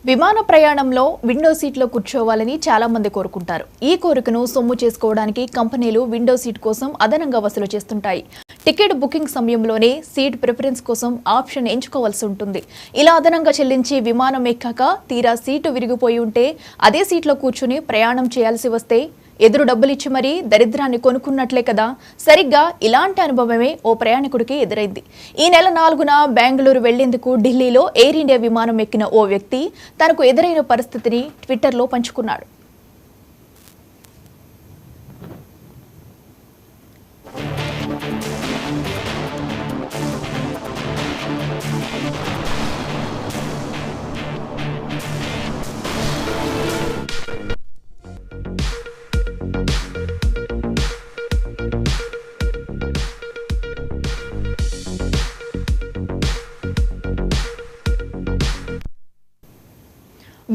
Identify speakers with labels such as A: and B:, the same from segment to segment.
A: విమాన ప్రయాణంలో విండో సీట్లో కూర్చోవాలని చాలా మంది కోరుకుంటారు. ఈ కోరికను సొమ్ము చేసుకోవడానికి కంపెనీలు విండో సీట్ కోసం అదనంగా వసూలు చేస్తుంటాయి. టికెట్ బుకింగ్ సమయంలోనే సీట్ ప్రిఫరెన్స్ కోసం ఆప్షన్ ఎంచుకోవాల్సి ఉంటుంది. ఇలా అదనంగా చెల్లించి విమానం ఎక్కాక తీరా సీటు విరిగిపోయి ఉంటే అదే సీట్లో కూర్చుని ప్రయాణం చేయాల్సి వస్తే ఎదురు డబ్బులిచ్చి మరీ దరిద్రాన్ని కొనుక్కున్నట్లే కదా. సరిగ్గా ఇలాంటి అనుభవమే ఓ ప్రయాణికుడికి ఎదురైంది. ఈ నెల 4న బెంగళూరు వెళ్లేందుకు ఢిల్లీలో ఎయిర్ ఇండియా విమానం ఎక్కిన ఓ వ్యక్తి తనకు ఎదురైన పరిస్థితిని ట్విట్టర్లో పంచుకున్నాడు.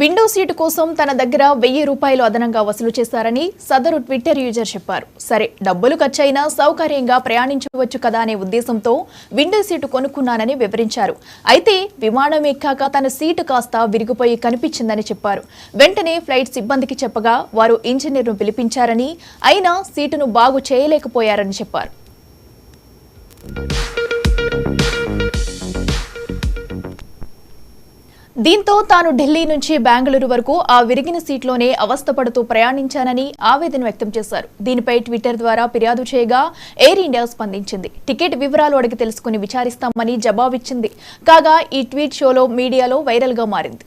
A: విండో సీటు కోసం తన దగ్గర 1000 రూపాయలు అదనంగా వసూలు చేశారని సదరు ట్విట్టర్ యూజర్ చెప్పారు. సరే, డబ్బులు ఖర్చయినా సౌకర్యంగా ప్రయాణించవచ్చు కదా అనే ఉద్దేశంతో విండో సీటు కొనుక్కున్నానని వివరించారు. అయితే విమానం ఎక్కాక తన సీటు కాస్త విరిగిపోయి కనిపించిందని చెప్పారు. వెంటనే ఫ్లైట్ సిబ్బందికి చెప్పగా వారు ఇంజనీర్ను పిలిపించారని, అయినా సీటును బాగు చేయలేకపోయారని చెప్పారు. దీంతో తాను ఢిల్లీ నుంచి బెంగళూరు వరకు ఆ విరిగిన సీట్లోనే అవస్థపడుతూ ప్రయాణించానని ఆవేదన వ్యక్తం చేశారు. దీనిపై ట్విట్టర్ ద్వారా ఫిర్యాదు చేయగా ఎయిర్ ఇండియా స్పందించింది. టికెట్ వివరాలు అడిగి తెలుసుకుని విచారిస్తామని జవాబిచ్చింది. కాగా ఈ ట్వీట్ మీడియాలో వైరల్ గా మారింది.